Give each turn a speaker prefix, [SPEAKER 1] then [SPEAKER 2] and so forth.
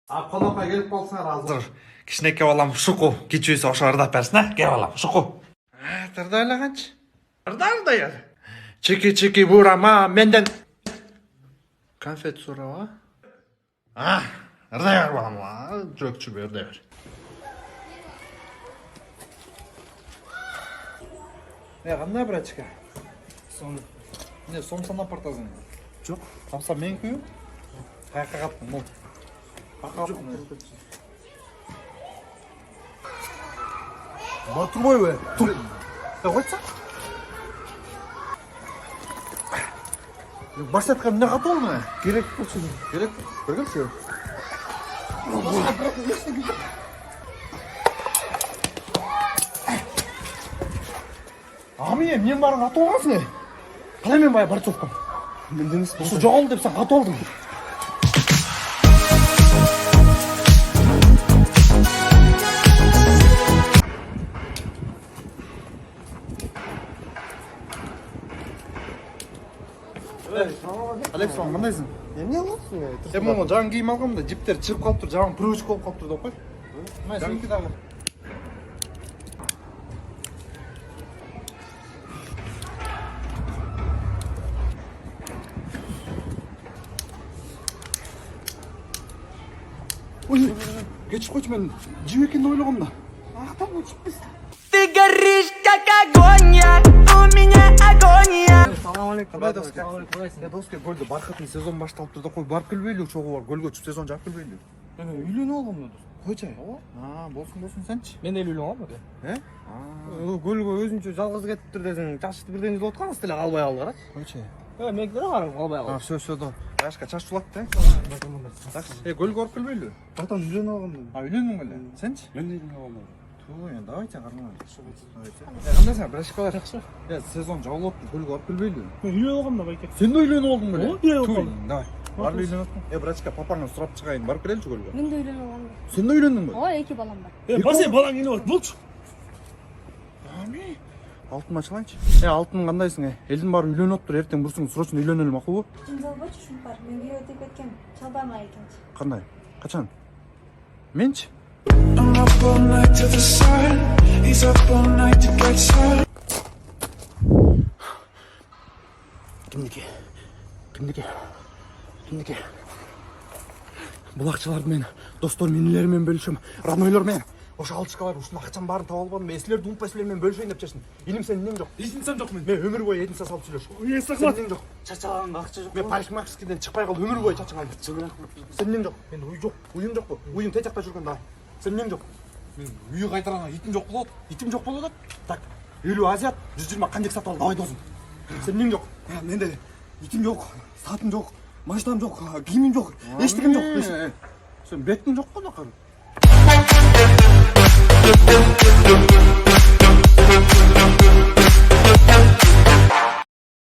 [SPEAKER 1] Қонаққа келіп қалсаңар азыр.
[SPEAKER 2] Кичинекей балам ушуку кичүүсү ошо ырдап берсин, а? Кел балам, ушуку.
[SPEAKER 1] Тырда ойлаганчы.
[SPEAKER 2] Ырдайыр. Чики бурама менден
[SPEAKER 1] Конфет сураба.
[SPEAKER 2] ырдайыр балам. Жөкчү ырдайыр.
[SPEAKER 1] Қандай братчика? Не, сом санап партазың?
[SPEAKER 2] Жок.
[SPEAKER 1] Тапса мен күйім? Қайқа қаттың, мұл. Бар тұрбой бе? Тұр. Қойтса? Баштатқа міне қаты олды ма? Керек болшы. Керек? Біргім ше? Ами, мен барын қаты олғансың не? Қалай мен бай бар тоққам? Мен демес. Осы жоғалды деп сен қаты олдың. Александр, қандайсың?
[SPEAKER 3] Не аласың?
[SPEAKER 1] Мұны жаңын киім алғам да жіптер чырып қалып тұр, жаңын привычка болып қалып тұр деп қой. Жаңынки дағы. Ой, кешіп қойшы, мен жеп екенді ойлағам да. Ақтап өтшіппіз.
[SPEAKER 4] Ты горишь, как огонь, у меня агония.
[SPEAKER 1] Салам алейкум. Қандай доске? Доске гөлді барқытын сезон башталып тұрды қой, барып келбейлі, шоғы бар, гөлге түсіп сезон жап келбейлі.
[SPEAKER 3] Мен үйлен алғам да.
[SPEAKER 1] Қойчай? Болсын сәнші.
[SPEAKER 3] Мен үйлен алғам да.
[SPEAKER 1] Гөлге өзінше жалғыз кетіп тұр десің, чашты бірден жыл отқан ұстылы қалбай алды қарат. Қойчай?
[SPEAKER 3] Мен кіре қарым қалбай алғам.
[SPEAKER 1] Все, да. Ашқа чаш жулатты, гөлге барып келбейлі.
[SPEAKER 3] Братан үйлен алғам да.
[SPEAKER 1] Үйлендің әлі? Сәнші?
[SPEAKER 3] Мен үйлен алғам да.
[SPEAKER 1] Давайте қармай. Қандайсың, бір ашқа бар. Сезон жаулы отты, гөлге барып келбейлі.
[SPEAKER 3] Мен үйлен алғам да байке.
[SPEAKER 1] Сен де үйленіп олдың бөле?
[SPEAKER 3] Үйленіп қалдым.
[SPEAKER 1] Давай. Барлы үйленіп отын. Брачка, папаңнан сұрап шығайын, барып келелші гөлге.
[SPEAKER 5] Мен де үйлен алғам.
[SPEAKER 1] Сен де үйлендің бе?
[SPEAKER 5] Ооба, 2 балам бар.
[SPEAKER 3] Басен балаң келіп от, болчу.
[SPEAKER 1] Алтын ашылайыншы. Алтын қандайсың? Елдің бары үйленіп отыр, ертең бұрсың срочно үйленелі мақұл бо?
[SPEAKER 5] Жынжалбачы шунпар. Мен күйеу өтіп кеткен. Чалбама екенчи.
[SPEAKER 1] Қандай? Қачан? Менші?
[SPEAKER 6] I'm up all night to the sun. He's up all night to get some.
[SPEAKER 1] Кімдеке? Бұл ақшаларды мен достарым, инелеріммен бөлішем, роднойлармен. Ошы алшықалар, ұшына қачан барын тауып албадым, есілерді ұмытпай сөйлермен бөлішейін деп чешін. Елім сен нен жоқ?
[SPEAKER 3] Естінсем жоқ мен.
[SPEAKER 1] Мен өмір бойы едінса салып сөйлеш. Сен нен жоқ?
[SPEAKER 3] Чачалағанға ақша жоқ.
[SPEAKER 1] Мен парикмахерскіден шықпай қалды, өмір бойы чачың алды. Сен нен жоқ? Мен үй жоқ, үйің жоқ бұл. Үйің тек жақта жүрген да. Сен нен жоқ? Мен үйі қайтарана итім жоқ болады. Итім жоқ болады. Так, 50 азиат, 120 қандек сатып алды, давай досым. Сен нен жоқ? Менде итім жоқ, сатым жоқ, машинам жоқ, киімім жоқ, ештігім жоқ. Сен беттің жоқ қой,